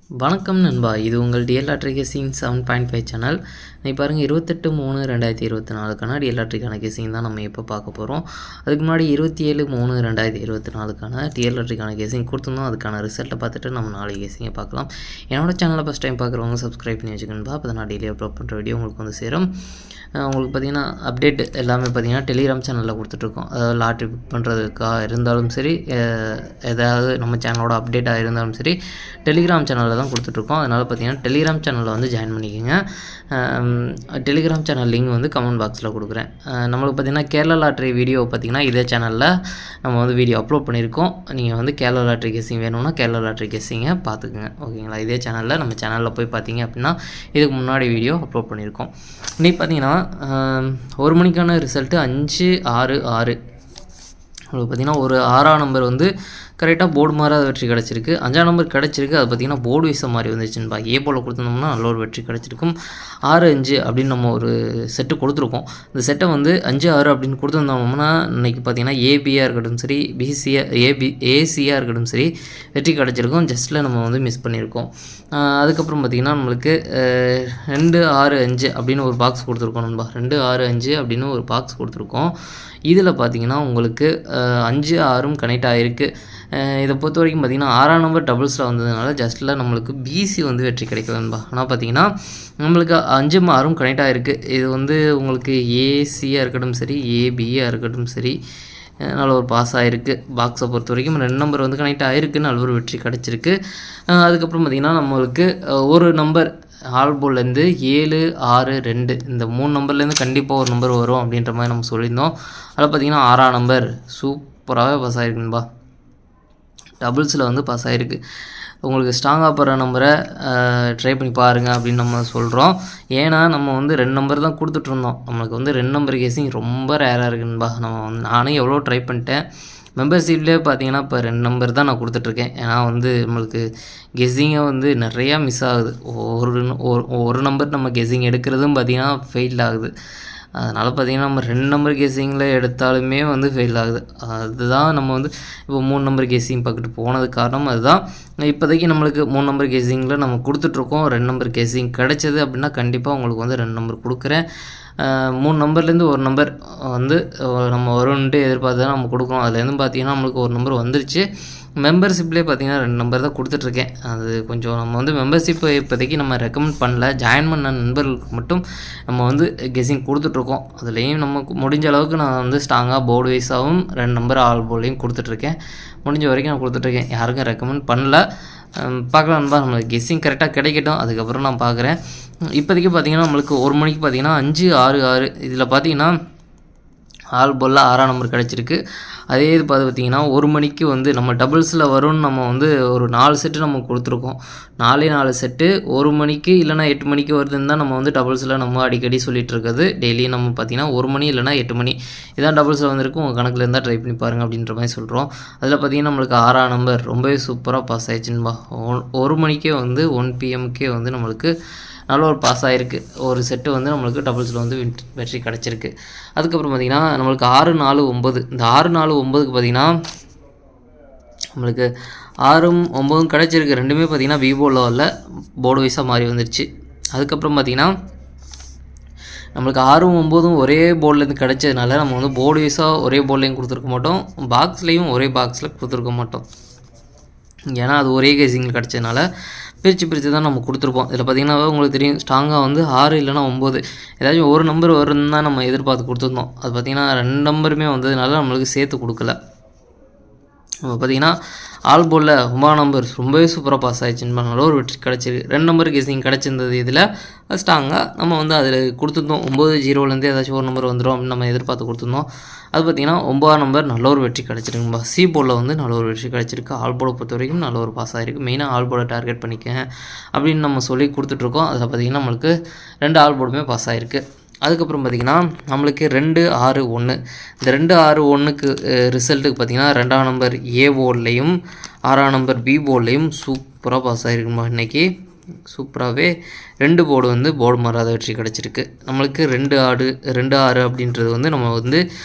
வணக்கம் நண்பா, இது உங்கள் டிஎல் லாட்ரி கெஸிங் 7.5 சேனல். நீ பாருங்கள் 28/3/2024க்கான டிஎல் லாட்ரிக்கான கெஸிங் தான் நம்ம இப்போ பார்க்க போகிறோம். அதுக்கு முன்னாடி 27/3/2024க்கான டிஎல் லாட்ரிக்கான கெஸிங் கொடுத்துருந்தோம். அதுக்கான ரிசல்ட்டை பார்த்துட்டு நம்ம நாளைக்கு கெஸிங்கை பார்க்கலாம். என்னோட சேனலை ஃபஸ்ட் டைம் பார்க்குறவங்க சப்ஸ்கிரைப் பண்ணி வச்சுக்கணும்பா. அப்போ தான் நான் டெய்லி அப்லோட் பண்ணுற வீடியோ உங்களுக்கு வந்து சேரும். உங்களுக்கு பார்த்திங்கன்னா அப்டேட் எல்லாமே பார்த்திங்கன்னா டெலிகிராம் சேனலில் கொடுத்துட்ருக்கோம். அதாவது லாட்ரி புக் பண்ணுறதுக்காக இருந்தாலும் சரி, ஏதாவது நம்ம சேனலோட அப்டேட்டாக இருந்தாலும் சரி, டெலிகிராம் சேனலில் தான் கொடுத்துட்ருக்கோம். அதனால் பார்த்திங்கன்னா டெலிகிராம் சேனலில் வந்து ஜாயின் பண்ணிக்கோங்க. டெலிகிராம் சேனல் லிங்க் வந்து கமெண்ட் பாக்ஸில் கொடுக்குறேன். நம்மளுக்கு பார்த்திங்கன்னா கேரளா லாட்ரி வீடியோ பார்த்திங்கன்னா இதே சேனலில் நம்ம வந்து வீடியோ அப்லோட் பண்ணியிருக்கோம். நீங்கள் வந்து கேரளா லாட்ரி கெஸிங் வேணும்னா கேரளா லாட்ரி கெஸிங்கை பார்த்துக்குங்க, ஓகேங்களா. இதே சேனலில் நம்ம சேனலில் போய் பார்த்தீங்க அப்படின்னா இதுக்கு முன்னாடி வீடியோ அப்லோட் பண்ணியிருக்கோம். இன்றைக்கி பார்த்திங்கன்னா 1 மணிக்கான ரிசல்ட்டு 5/6/6. உங்களுக்கு பார்த்திங்கன்னா ஒரு 6ஆம் நம்பர் வந்து கரெக்டாக போர்டு மாறாத வெற்றி கிடச்சிருக்கு. 5ஆம் நம்பர் கிடச்சிருக்கு. அது பார்த்திங்கன்னா போர்டு வீச மாதிரி வந்துச்சுன்பா. ஏ போல் கொடுத்துருந்தோம்னா நல்ல ஒரு வெற்றி கிடச்சிருக்கும். 6-5 அப்படின்னு நம்ம ஒரு செட்டு கொடுத்துருக்கோம். இந்த செட்டை வந்து 5-6 அப்படின்னு கொடுத்துருந்தோம்னா இன்றைக்கி பார்த்திங்கன்னா ஏபியாக இருக்கட்டும் சரி, ஏசியாக இருக்கட்டும் சரி, வெற்றி கிடச்சிருக்கும். ஜஸ்ட்டில் நம்ம வந்து மிஸ் பண்ணியிருக்கோம். அதுக்கப்புறம் பார்த்திங்கன்னா நம்மளுக்கு 2-6-5 அப்படின்னு ஒரு பாக்ஸ் கொடுத்துருக்கோம் நண்பா. 2-6-5 அப்படின்னு ஒரு பாக்ஸ் கொடுத்துருக்கோம். இதில் பார்த்திங்கன்னா உங்களுக்கு 5-6 கனெக்ட் ஆகிருக்கு. இதை பொறுத்த வரைக்கும் பார்த்திங்கன்னா 6ஆம் நம்பர் டபுள்ஸில் வந்ததுனால ஜஸ்ட்டில் நம்மளுக்கு பிசி வந்து வெற்றி கிடைக்கலன்பா. ஆனால் பார்த்திங்கன்னா நம்மளுக்கு 5-6 கனெக்ட் ஆகிருக்கு. இது வந்து உங்களுக்கு ஏசியாக இருக்கட்டும் சரி, ஏபியாக இருக்கட்டும் சரி, நல்ல ஒரு பாஸ் ஆகிருக்கு. பாக்ஸை பொறுத்த வரைக்கும் 2 நம்பர் வந்து கனெக்ட் ஆகிருக்கு. நல்ல ஒரு வெற்றி கிடச்சிருக்கு. அதுக்கப்புறம் பார்த்திங்கன்னா நம்மளுக்கு ஒரு நம்பர் ஆல்போல்லேருந்து 7-6-2 இந்த 3 நம்பர்லேருந்து கண்டிப்பாக ஒரு நம்பர் வரும் அப்படின்ற மாதிரி நம்ம சொல்லியிருந்தோம். அதில் பார்த்திங்கன்னா 6ஆம் நம்பர் சூப்பராகவே பாஸ் ஆகிருக்குன்பா. டபுள்ஸில் வந்து பாஸ் ஆகிருக்கு. உங்களுக்கு ஸ்ட்ராங்காக போகிற நம்பரை ட்ரை பண்ணி பாருங்கள் அப்படின்னு நம்ம சொல்கிறோம். ஏன்னா நம்ம வந்து 2 நம்பர் தான் கொடுத்துட்ருந்தோம். நம்மளுக்கு வந்து 2 நம்பர் கேஸிங் ரொம்ப ரேராக இருக்குன்பா. நானே எவ்வளோ ட்ரை பண்ணிட்டேன். மெம்பர்ஷிப்லேயே பார்த்தீங்கன்னா இப்போ 2 நம்பர் தான் நான் கொடுத்துட்ருக்கேன். ஏன்னா வந்து நம்மளுக்கு கெஸ்ஸிங்கை வந்து நிறையா மிஸ் ஆகுது. ஒரு நம்பர் நம்ம கெஸ்ஸிங் எடுக்கிறதும் பார்த்திங்கன்னா ஃபெயில் ஆகுது. அதனால் பார்த்திங்கன்னா நம்ம 2 நம்பர் கெஸ்ஸிங்கில் எடுத்தாலுமே வந்து ஃபெயில் ஆகுது. அதுதான் நம்ம வந்து இப்போ 3 நம்பர் கெஸ்ஸிங் பார்த்துட்டு போனதுக்கு காரணம் அதுதான். இப்போதைக்கு நம்மளுக்கு 3 நம்பர் கெஸ்ஸிங்கில் நம்ம கொடுத்துட்ருக்கோம். 2 நம்பர் கெஸ்ஸிங் கிடச்சது அப்படின்னா கண்டிப்பாக உங்களுக்கு வந்து 2 நம்பர் கொடுக்குறேன். 3 நம்பர்லேருந்து ஒரு நம்பர் வந்து நம்ம வரும்ன்ட்டு எதிர்பார்த்து தான் நம்ம கொடுக்குறோம். அதுலேருந்து பார்த்திங்கன்னா நம்மளுக்கு ஒரு நம்பர் வந்துருச்சு. மெம்பர்ஷிப்லேயே பார்த்திங்கன்னா 2 நம்பர் தான் கொடுத்துட்ருக்கேன். அது கொஞ்சம் நம்ம வந்து மெம்பர்ஷிப்பை இப்போதைக்கு நம்ம ரெக்கமெண்ட் பண்ணல. ஜாயின் பண்ண நண்பர்களுக்கு மட்டும் நம்ம வந்து கெஸ்ஸிங் கொடுத்துட்ருக்கோம். அதுலேயும் நமக்கு முடிஞ்ச அளவுக்கு நான் வந்து ஸ்ட்ராங்காக போர்டு வைஸாகவும் 2 நம்பர் ஆல் போர்டையும் கொடுத்துட்ருக்கேன். முடிஞ்ச வரைக்கும் நான் கொடுத்துட்ருக்கேன். யாருக்கும் ரெக்கமெண்ட் பண்ணல. பார்க்கலாம் நண்பா, நம்மளுக்கு கெஸ்ஸிங் கரெக்டாக கிடைக்கட்டும். அதுக்கப்புறம் நான் பார்க்குறேன். இப்போதைக்கு பார்த்திங்கன்னா நம்மளுக்கு 1 மணிக்கு பார்த்திங்கன்னா 5-6-6 இதில் பார்த்திங்கன்னா ஆல் போலில் 6ஆம் நம்பர் கிடச்சிருக்கு. அதே இது பார்த்திங்கன்னா 1 மணிக்கு வந்து நம்ம டபுள்ஸில் வரும்னு நம்ம வந்து ஒரு 4 செட்டு நம்ம கொடுத்துருக்கோம். 4 செட்டு 1 மணிக்கு இல்லைனா 8 மணிக்கு வருதுன்னு தான் நம்ம வந்து டபுள்ஸில் நம்ம அடிக்கடி சொல்லிகிட்டு இருக்குது. டெய்லியும் நம்ம பார்த்திங்கன்னா 1 மணி இல்லைனா 8 மணி இதான் டபுள்ஸில் வந்திருக்கு. உங்கள் கணக்கில் இருந்தால் ட்ரை பண்ணி பாருங்கள் அப்படின்ற மாதிரி சொல்கிறோம். அதில் பார்த்திங்கன்னா நம்மளுக்கு 6ஆம் நம்பர் ரொம்பவே சூப்பராக பாஸ் ஆகிடுச்சுன்பா. 1 மணிக்கே வந்து 1 PM வந்து நம்மளுக்கு நல்ல ஒரு பாஸ் ஆகிருக்கு. ஒரு செட்டு வந்து நம்மளுக்கு டபுள்ஸில் வந்து வெற்றி கிடச்சிருக்கு. அதுக்கப்புறம் பார்த்திங்கன்னா நம்மளுக்கு 6-4-9 இந்த 6-4-9க்கு பார்த்திங்கன்னா நம்மளுக்கு 6-9 கிடச்சிருக்கு. ரெண்டுமே பார்த்திங்கன்னா விவோ லெவலில் போர்டு வைஸாக மாறி வந்துருச்சு. அதுக்கப்புறம் பார்த்திங்கன்னா நம்மளுக்கு 6-9 ஒரே போர்ட்லேருந்து கிடச்சதுனால நம்ம வந்து போர்டு வைஸாக ஒரே போர்ட்லேயும் கொடுத்துருக்க மாட்டோம், பாக்ஸ்லேயும் ஒரே பாக்ஸில் கொடுத்துருக்க மாட்டோம். ஏன்னா அது ஒரே கேசிங்கில் கிடச்சதுனால பிரித்து தான் நம்ம கொடுத்துருப்போம். இதில் பார்த்திங்கன்னா உங்களுக்கு தெரியும் ஸ்ட்ராங்காக வந்து 6 இல்லைனா 9 ஏதாச்சும் ஒரு நம்பர் வரும்னு தான் நம்ம எதிர்பார்த்து கொடுத்துருந்தோம். அது பார்த்திங்கன்னா 2 நம்பருமே வந்ததுனால நம்மளுக்கு சேர்த்து கொடுக்கல. நம்ம பார்த்திங்கன்னா ஆல் போலில் 9ஆம் நம்பர் ரொம்பவே சூப்பராக பாஸ் ஆகிடுச்சுன்னு நல்ல ஒரு வெற்றி கிடச்சிருக்கு. 2 நம்பர் கெஸிங் கிடச்சிருந்தது. இதில் ஸ்ட்ராங்காக நம்ம வந்து அதில் கொடுத்துருந்தோம். 9-0லேருந்து ஏதாச்சும் ஒரு நம்பர் வந்துடும் அப்படின்னு நம்ம எதிர்பார்த்து கொடுத்துருந்தோம். அது பார்த்திங்கன்னா 9ஆம் நம்பர் நல்ல ஒரு வெற்றி கிடச்சிருக்கும்பா. சி போர்டில் வந்து நல்ல ஒரு வெற்றி கிடச்சிருக்கு. ஆல் போர்டை பொறுத்த வரைக்கும் நல்ல ஒரு பாஸ் ஆகிருக்கு. மெயினாக ஆல் போர்டை டார்கெட் பண்ணிக்கேன் அப்படின்னு நம்ம சொல்லி கொடுத்துட்ருக்கோம். அதில் பார்த்திங்கன்னா நம்மளுக்கு 2 ஆல் போர்டுமே பாஸ் ஆகிருக்கு. அதுக்கப்புறம் பார்த்திங்கன்னா நம்மளுக்கு 2-6-1 இந்த 2-6-1க்கு ரிசல்ட்டுக்கு பார்த்திங்கன்னா 2ஆம் நம்பர் ஏ போர்ட்லேயும் 6ஆம் நம்பர் பி போர்ட்லேயும் சூப்பராக பாஸ் ஆகிருக்குமா. இன்றைக்கி சூப்பராகவே 2 போர்டு வந்து போர்டு மாறாத வெற்றி கிடச்சிருக்கு. நம்மளுக்கு 2-6 அப்படின்றது வந்து நம்ம வந்து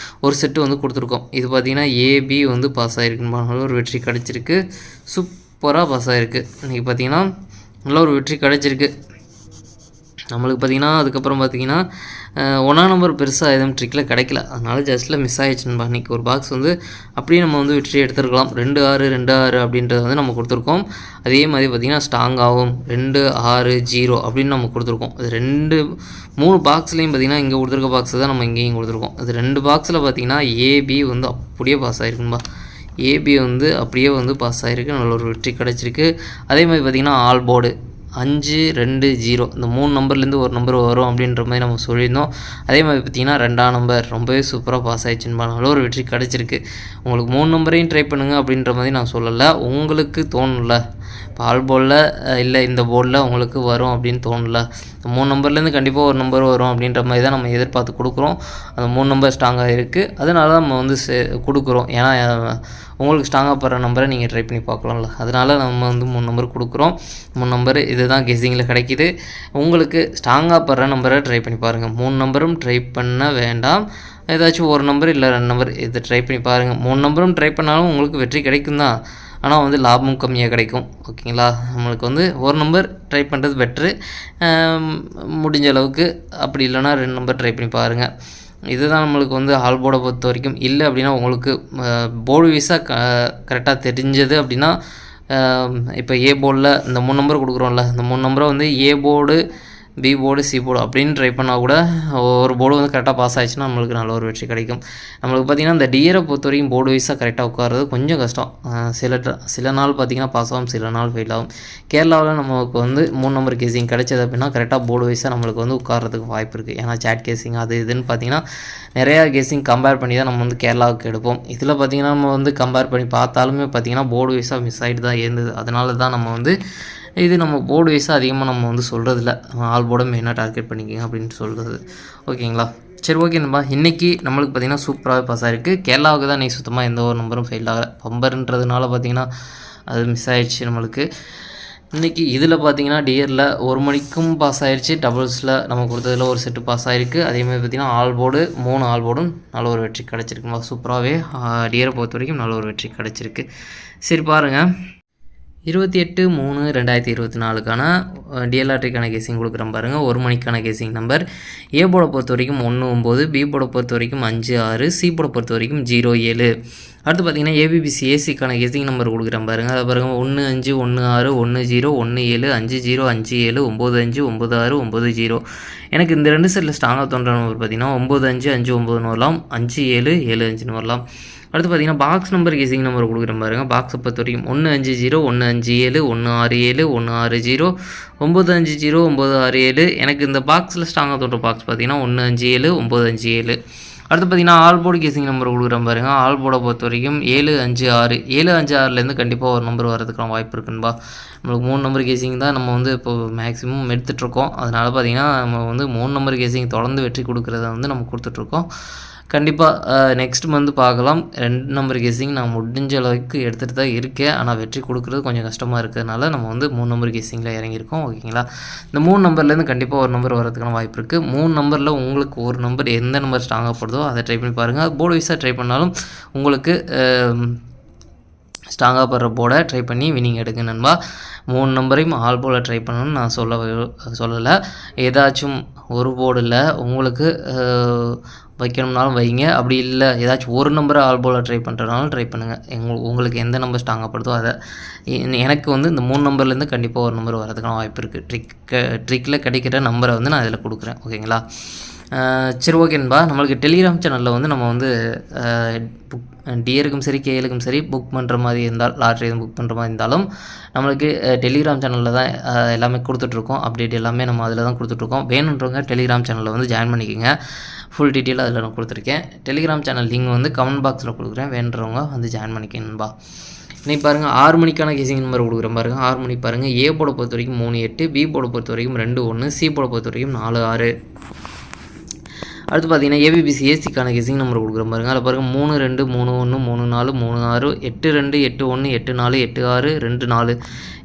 ஒரு செட்டு வந்து கொடுத்துருக்கோம். இது பார்த்திங்கன்னா ஏபி வந்து பாஸ் ஆகிருக்குமா ஒரு வெற்றி கிடச்சிருக்கு. சூப்பராக பாஸ் ஆகிருக்கு. இன்றைக்கி பார்த்திங்கன்னா நல்ல ஒரு வெற்றி கிடச்சிருக்கு நம்மளுக்கு. பார்த்திங்கன்னா அதுக்கப்புறம் பார்த்திங்கன்னா 1ஆம் நம்பர் பெருசாக எதுவும் ட்ரிக்கில் கிடைக்கல, அதனால ஜஸ்ட்டில் மிஸ் ஆகிடுச்சுன்னு. இன்றைக்கி ஒரு பாக்ஸ் வந்து அப்படியே நம்ம வந்து வெற்றி எடுத்துருக்கலாம். 2-6 2-6 அப்படின்றது வந்து நம்ம கொடுத்துருக்கோம். அதே மாதிரி பார்த்திங்கன்னா ஸ்ட்ராங்காகவும் 2-6-0 அப்படின்னு நம்ம கொடுத்துருக்கோம். அது 3 பாக்ஸ்லேயும் பார்த்திங்கன்னா இங்கே கொடுத்துருக்க பாக்ஸ் தான் நம்ம இங்கேயும் கொடுத்துருக்கோம். அது 2 பாக்ஸில் பார்த்திங்கன்னா ஏபி வந்து அப்படியே பாஸ் ஆகிருக்கும்பா. ஏபி வந்து அப்படியே வந்து பாஸ் ஆகிருக்கு, நல்ல ஒரு வெற்றி கிடச்சிருக்கு. அதே மாதிரி பார்த்திங்கன்னா ஆல் போர்டு 5-2-0 இந்த 3 நம்பர்லேருந்து ஒரு நம்பர் வரும் அப்படின்ற மாதிரி நம்ம சொல்லியிருந்தோம். அதே மாதிரி பார்த்திங்கன்னா 2ஆம் நம்பர் ரொம்பவே சூப்பராக பாஸ் ஆகிடுச்சுன்னு நல்ல ஒரு வெற்றி கிடச்சிருக்கு. உங்களுக்கு 3 நம்பரையும் ட்ரை பண்ணுங்கள் அப்படின்ற மாதிரி நான் சொல்லலை, உங்களுக்கு தோணும்ல இப்போ ஆல் போர்டில் இல்லை இந்த போர்டில் உங்களுக்கு வரும் அப்படின்னு தோணல. 3 நம்பர்லேருந்து கண்டிப்பாக ஒரு நம்பர் வரும் அப்படின்ற மாதிரி தான் நம்ம எதிர்பார்த்து கொடுக்குறோம். அந்த 3 நம்பர் ஸ்ட்ராங்காக இருக்குது, அதனால நம்ம வந்து கொடுக்குறோம். ஏன்னா உங்களுக்கு ஸ்ட்ராங்காக போகிற நம்பரை நீங்கள் ட்ரை பண்ணி பார்க்கலாம்ல, அதனால் நம்ம வந்து 3 நம்பர் கொடுக்குறோம். 3 நம்பர் இது தான் கெஸ்ஸிங்கில் கிடைக்கிது. உங்களுக்கு ஸ்ட்ராங்காக போகிற நம்பரை ட்ரை பண்ணி பாருங்கள். 3 நம்பரும் ட்ரை பண்ண வேண்டாம், ஏதாச்சும் ஒரு நம்பர் இல்லை 2 நம்பர் இதை ட்ரை பண்ணி பாருங்கள். 3 நம்பரும் ட்ரை பண்ணாலும் உங்களுக்கு வெற்றி கிடைக்கும் தான், ஆனால் வந்து லாபமும் கம்மியாக கிடைக்கும். ஓகேங்களா, நம்மளுக்கு வந்து ஒரு நம்பர் ட்ரை பண்ணுறது பெட்ரு. முடிஞ்ச அளவுக்கு அப்படி இல்லைனா 2 நம்பர் ட்ரை பண்ணி பாருங்கள். இதுதான் நம்மளுக்கு வந்து ஆல் போர்டை பொறுத்த வரைக்கும். இல்லை அப்படின்னா உங்களுக்கு போர்டு வைஸாக கரெக்டாக தெரிஞ்சது அப்படின்னா, இப்போ ஏ போர்டில் இந்த 3 நம்பர் கொடுக்குறோம்ல, இந்த 3 நம்பரை வந்து A board B board C board அப்படின்னு ட்ரை பண்ணால் கூட ஒரு போர்டு வந்து கரெக்டாக பாஸ் ஆகிடுச்சுன்னா நம்மளுக்கு நல்ல ஒரு வெற்றி கிடைக்கும். நம்மளுக்கு பார்த்திங்கன்னா இந்த டியரை பொறுத்த வரைக்கும் போர்டு வைஸாக கரெக்டாக உட்கார்றது கொஞ்சம் கஷ்டம். சில நாள் பார்த்திங்கன்னா பாஸ் ஆகும், சில நாள் ஃபெயில் ஆகும். கேரளாவில் நமக்கு வந்து 3 நம்பர் கேசிங் கிடைச்சது அப்படின்னா கரெக்டாக போர்டு வைஸாக நம்மளுக்கு வந்து உட்காரதுக்கு வாய்ப்பு இருக்குது. ஏன்னா சேட் கேசிங் அது இதுன்னு பார்த்திங்கன்னா நிறையா கேசிங் கம்பேர் பண்ணி தான் நம்ம வந்து கேரளாவுக்கு எடுப்போம். இதில் பார்த்திங்கன்னா நம்ம வந்து கம்பேர் பண்ணி பார்த்தாலுமே பார்த்திங்கன்னா போர்டு வைஸாக மிஸ் ஆகிட்டு தான் இருந்தது. அதனால தான் நம்ம வந்து இது நம்ம போர்டு வைஸாக அதிகமாக நம்ம வந்து சொல்கிறதில்ல, ஆல் போர்டை மெயினாக டார்கெட் பண்ணிக்கிங்க அப்படின்னு சொல்கிறது. ஓகேங்களா, சரி ஓகே நண்பா. இன்றைக்கி நம்மளுக்கு பார்த்திங்கன்னா சூப்பராகவே பாஸ் ஆகிருக்கு. கேரளாவுக்கு தான் இன்றைக்கி சுத்தமாக எந்த ஒரு நம்பரும் ஃபெயில் ஆகலை. பம்பர்ன்றதுனால பார்த்திங்கன்னா அது மிஸ் ஆகிடுச்சு நம்மளுக்கு. இன்றைக்கி இதில் பார்த்திங்கன்னா டியரில் 1 மணிக்கும் பாஸ் ஆகிடுச்சு, டபுள்ஸில் நம்ம கொடுத்ததில் ஒரு செட்டு பாஸ் ஆகிருக்கு. அதேமாதிரி பார்த்திங்கன்னா ஆல் போர்டு 3 ஆல் போர்டும் நல்ல ஒரு வெற்றி கிடச்சிருக்குமா. சூப்பராகவே டியரை பொறுத்த வரைக்கும் நல்ல ஒரு வெற்றி கிடச்சிருக்கு. சரி பாருங்கள், 28/3/2024க்கான டிஎல்ஆர்டிக்கான கேசிங் கொடுக்குறேன் பாருங்கள். 1 மணிக்கான கேசிங் நம்பர் ஏ போர்டை பொறுத்த வரைக்கும் 1-9, பி போர்டை பொறுத்த வரைக்கும் 5-6, சி போர்டை பொறுத்த வரைக்கும் 0-7. அடுத்து பார்த்திங்கன்னா ஏபிபிசி ஏசிக்கான கேசிங் நம்பர் கொடுக்குறேன் பாருங்கள். அதை பாருங்கள் 1-5 1-6 1-0 1-7 5-0 5-7 9-5 9-6 9-0. எனக்கு இந்த 2 செட்டில் ஸ்ட்ராங்காக தோன்ற நம்பர் பார்த்திங்கன்னா 9-5 5-9 வரலாம், 5-7 7-5 வரலாம். அடுத்து பார்த்திங்கன்னா பாக்ஸ் நம்பர் கேசிங் நம்பர் கொடுக்குறேன் பாருங்கள். பாக்ஸை பொறுத்த வரைக்கும் 1-5-0 1-5-7 1-6-7 1-6-0 9-5-0 9-6-7. எனக்கு இந்த பாக்ஸில் ஸ்ட்ராங்காக தோன்ற பாக்ஸ் பார்த்திங்கன்னா 1-5-7 9-5-7. அடுத்து பார்த்திங்கன்னா ஆல் போர்டு கேசிங் நம்பர் கொடுக்குறேன் பாருங்கள். ஆல் போர்டை பொறுத்த வரைக்கும் 7-5-6 7-5-6லேருந்து கண்டிப்பாக ஒரு நம்பர் வரதுக்கான வாய்ப்பு இருக்குன்பா. நம்மளுக்கு 3 நம்பர் கேசிங் தான் நம்ம வந்து இப்போ மேக்ஸிமம் எடுத்துகிட்ருக்கோம். அதனால் பார்த்திங்கன்னா நம்ம வந்து 3 நம்பர் கேசிங் தொடர்ந்து வெற்றி கொடுக்குறத வந்து நம்ம கொடுத்துட்ருக்கோம். கண்டிப்பாக நெக்ஸ்ட் மந்த் பார்க்கலாம். 2 நம்பர் கேசிங் நான் முடிஞ்ச அளவுக்கு எடுத்துகிட்டு தான் இருக்கேன், ஆனால் வெற்றி கொடுக்குறது கொஞ்சம் கஷ்டமாக இருக்கிறதுனால நம்ம வந்து 3 நம்பர் கேசிங்கில் இறங்கியிருக்கோம். ஓகேங்களா, இந்த 3 நம்பர்லேருந்து கண்டிப்பாக ஒரு நம்பர் வரதுக்கான வாய்ப்பு இருக்குது. 3 நம்பரில் உங்களுக்கு ஒரு நம்பர் எந்த நம்பர் ஸ்ட்ராங்காக போடுதோ அதை ட்ரை பண்ணி பாருங்கள். போர்டு வைஸாக ட்ரை பண்ணாலும் உங்களுக்கு ஸ்ட்ராங்காக போடுற போர்டை ட்ரை பண்ணி வினிங் எடுங்க நண்பா. 3 நம்பரையும் ஆல் போர்டில் ட்ரை பண்ணணும்னு நான் சொல்லலை. ஏதாச்சும் ஒரு போர்டில் உங்களுக்கு வைக்கணும்னாலும் வைங்க, அப்படி இல்லை ஏதாச்சும் ஒரு நம்பரை ஆல் போர்டில் ட்ரை பண்ணுறதுனாலும் ட்ரை பண்ணுங்கள். உங்களுக்கு எந்த நம்பர் ஸ்ட்ராங்காக படுதோ அதை. எனக்கு வந்து இந்த 3 நம்பர்லேருந்து கண்டிப்பாக ஒரு நம்பர் வரதுக்கான வாய்ப்பு இருக்குது. ட்ரிக்கில் கிடைக்கிற நம்பரை வந்து நான் இதில் கொடுக்குறேன். ஓகேங்களா, சரி ஓகேன்பா. நம்மளுக்கு டெலிகிராம் சேனலில் வந்து நம்ம வந்து டியருக்கும் சரி கேஎலுக்கும் சரி புக் பண்ணுற மாதிரி இருந்தால், லாட்ரி எதுவும் புக் பண்ணுற மாதிரி இருந்தாலும் நம்மளுக்கு டெலிகிராம் சேனலில் தான் எல்லாமே கொடுத்துட்ருக்கோம். அப்டேட் எல்லாமே நம்ம அதில் தான் கொடுத்துட்ருக்கோம். வேணுன்றவங்க டெலிகிராம் சேனலில் வந்து ஜாயின் பண்ணிக்கோங்க. ஃபுல் டீட்டெயில் அதில் நான் கொடுத்துருக்கேன். டெலிகிராம் சேனல் லிங்க் வந்து கமெண்ட் பாக்ஸில் கொடுக்குறேன், வேணுன்றவங்க வந்து ஜாயின் பண்ணிக்கணும்பா. இன்றைக்கி பாருங்கள் 6 மணிக்கான கேசிங் நம்பர் கொடுக்குறேன் பாருங்கள். 6 மணிக்கு பாருங்கள். ஏ போர்டை பொறுத்த வரைக்கும் 3-8, பி போர்டை பொறுத்த வரைக்கும் 2-1, சி போர்டை பொறுத்த வரைக்கும் 4-6. அடுத்து பார்த்திங்கன்னா ஏபிபிசி ஏசிக்கான கேசிங் நம்பர் கொடுக்குற பாருங்கள். அதில் பாருங்கள் 3-2 3-1 3-4 3-6 8-2 8-1 8-4 8-6 2-4.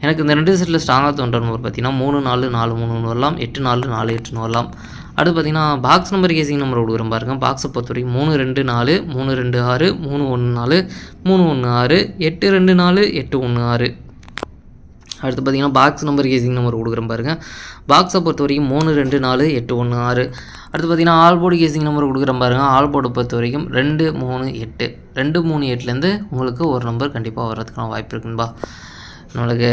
எனக்கு இந்த 2 செட்டில் ஸ்ட்ராங்காக தோன்ற நம்பர் பார்த்திங்கன்னா 3-4 4-3 வரலாம், 8-4 4-8 வரலாம். அடுத்து பார்த்திங்கன்னா பாக்ஸ் நம்பர் கேசிங் நம்பர் கொடுக்குறேன் பாருங்கள். பாக்ஸை பொறுத்த வரைக்கும் 3-2-4 3-2-6 3-1-4 3-1-6 8-2-4 8-1-6. அடுத்து பார்த்திங்கன்னா பாக்ஸ் நம்பர் கேசிங் நம்பர் கொடுக்குறேன் பாருங்கள். பாக்ஸை பொறுத்த வரைக்கும் 3, 2, 4, 8, 1, 6. அடுத்து பார்த்திங்கன்னா ஆல் போர்டு கேசிங் நம்பர் கொடுக்குறேன் பாருங்கள். ஆல் போர்டை பொறுத்த வரைக்கும் 2, 3, 8. 2, 3, 8லேருந்து உங்களுக்கு ஒரு நம்பர் கண்டிப்பாக வர்றதுக்கான வாய்ப்பு இருக்குன்பா. நம்மளுக்கு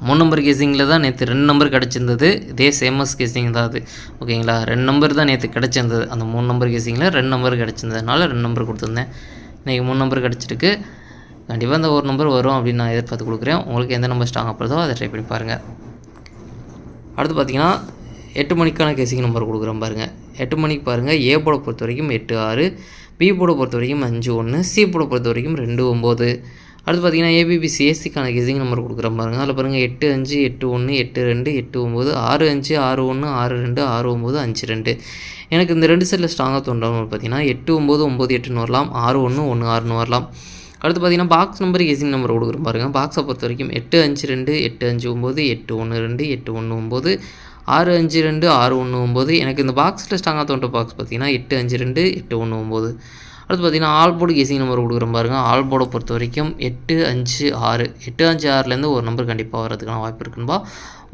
3 நம்பர் கேசிங்கில் தான் நேற்று 2 நம்பர் கிடச்சிருந்தது. இதே சேமஸ் கேசிங் தான் அது, ஓகேங்களா. 2 நம்பர் தான் நேற்று கிடச்சிருந்தது. அந்த 3 நம்பர் கேசிங்கில் 2 நம்பர் கிடச்சிருந்ததுனால 2 நம்பர் கொடுத்துருந்தேன். இன்றைக்கி 3 நம்பர் கிடச்சிருக்கு. கண்டிப்பாக இந்த ஒரு நம்பர் வரும் அப்படின்னு நான் எதிர்பார்த்து கொடுக்குறேன். உங்களுக்கு எந்த நம்பர் ஸ்ட்ராங்காக போகிறதோ அதை ட்ரை பண்ணி பாருங்கள். அடுத்து பார்த்திங்கன்னா 8 மணிக்கான கேசிங் நம்பர் கொடுக்குறேன் பாருங்கள். 8 மணிக்கு பாருங்கள். ஏ போர்டை பொறுத்த வரைக்கும் 8, 6. பி போர்டை பொறுத்த வரைக்கும் 5, 1. சி போர்டை பொறுத்த வரைக்கும் 2, 9. அடுத்து பார்த்திங்கன்னா ஏபிபிசி ஏசிக்கான கேசிங் நம்பர் கொடுக்குறேன் பாருங்கள். அதில் பாருங்கள் 8, 5, 8, 1, 8, 2, 8, 9, 6, 5, 6, 1, 6, 2, 6, 9, 5, 2. எனக்கு இந்த 2 செட்டில் ஸ்ட்ராங்காக தோன்றவங்க பார்த்திங்கன்னா 8, 9, 9, 8ன்னு வரலாம். 6, 1, 1, 6ன்னு வரலாம். அடுத்து பார்த்திங்கன்னா பாக்ஸ் நம்பர் கேசிங் நம்பர் கொடுக்குறேன் பாருங்கள். பாக்ஸை பொறுத்த வரைக்கும் 8, 5, 2, 8, 5, 9, 8, 1, 2, 8, 1, 9, 6, 5, 2, 6, 1, 9. எனக்கு இந்த பாக்ஸில் ஸ்ட்ராங்காக தோன்ற பாக்ஸ் பார்த்திங்கன்னா 8, 5, 2, 8, 1, 9. அடுத்து பார்த்திங்கன்னா ஆல் போர்டு கேசிங் நம்பர் கொடுக்குறேன் பாருங்கள். ஆல் போர்டை பொறுத்த வரைக்கும் 8, 5, 6. 8, 5, 6லேருந்து ஒரு நம்பர் கண்டிப்பாக வரதுக்கான வாய்ப்பு இருக்குன்பா.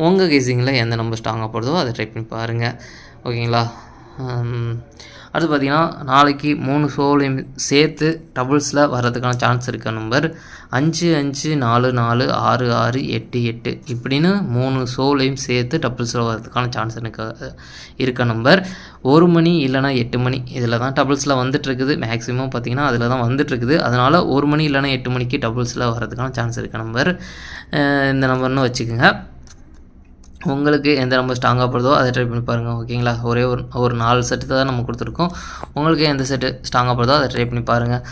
உங்கள் கேசிங்கில் எந்த நம்பர் ஸ்ட்ராங்காக போடுதோ அதை ட்ரை பண்ணி பாருங்கள், ஓகேங்களா. அடுத்து பார்த்திங்கன்னா நாளைக்கு 3 ஷோலையும் சேர்த்து டபுள்ஸில் வர்றதுக்கான சான்ஸ் இருக்க நம்பர் 5, 5, 4, 4, 6, 6, 8, 8 இப்படின்னு 3 ஷோலையும் சேர்த்து டபுள்ஸில் வர்றதுக்கான சான்ஸ் எனக்கு இருக்க நம்பர் 1 மணி இல்லைனா 8 மணி இதில் தான் டபுள்ஸில் வந்துட்டுருக்குது. மேக்ஸிமம் பார்த்திங்கன்னா அதில் தான் வந்துட்டுருக்குது. அதனால் 1 மணி இல்லைனா 8 மணிக்கு டபுள்ஸில் வர்றதுக்கான சான்ஸ் இருக்க நம்பர் இந்த நம்பர்னு வச்சுக்கோங்க. உங்களுக்கு எந்த நம்பர் ஸ்ட்ராங்காக போடுதோ அதை ட்ரை பண்ணி பாருங்கள், ஓகேங்களா. ஒரே ஒரு 4 செட்டு தான் நம்ம கொடுத்துருக்கோம். உங்களுக்கு எந்த செட்டு ஸ்ட்ராங்காக போடுதோ அதை ட்ரை பண்ணி பாருங்கள்.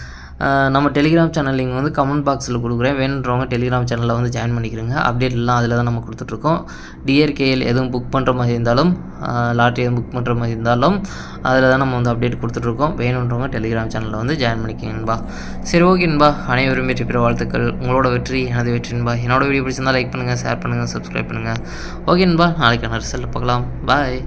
நம்ம டெலிகிராம் சேனல் லிங்க் வந்து கமெண்ட் பாக்ஸில் கொடுக்குறேன். வேணுன்றவங்க டெலிகிராம் சேனலில் வந்து ஜாயின் பண்ணிக்கிறேங்க. அப்டேட் எல்லாம் அதில் தான் நம்ம கொடுத்துட்ருக்கோம். டிஆர்கேஎல் எதுவும் புக் பண்ணுற மாதிரி இருந்தாலும், லாட்ரி எதுவும் புக் பண்ணுற மாதிரி இருந்தாலும் அதில் தான் நம்ம வந்து அப்டேட் கொடுத்துட்ருக்கோம். வேணுன்றவங்க டெலிகிராம் சேனலில் வந்து ஜாயின் பண்ணிக்கணும்பா. சரி, ஓகேன்பா. அனைவரும் வெற்றி பெற வாழ்த்துக்கள். உங்களோட வெற்றி எனது வெற்றின்பா. என்னோட வீடியோ பிடிச்சிருந்தால் லைக் பண்ணுங்கள், ஷேர் பண்ணுங்கள், சப்ஸ்கிரைப் பண்ணுங்கள். ஓகேன்பா. நாளைக்கான ரிசல்ட் பார்க்கலாம். பாய்.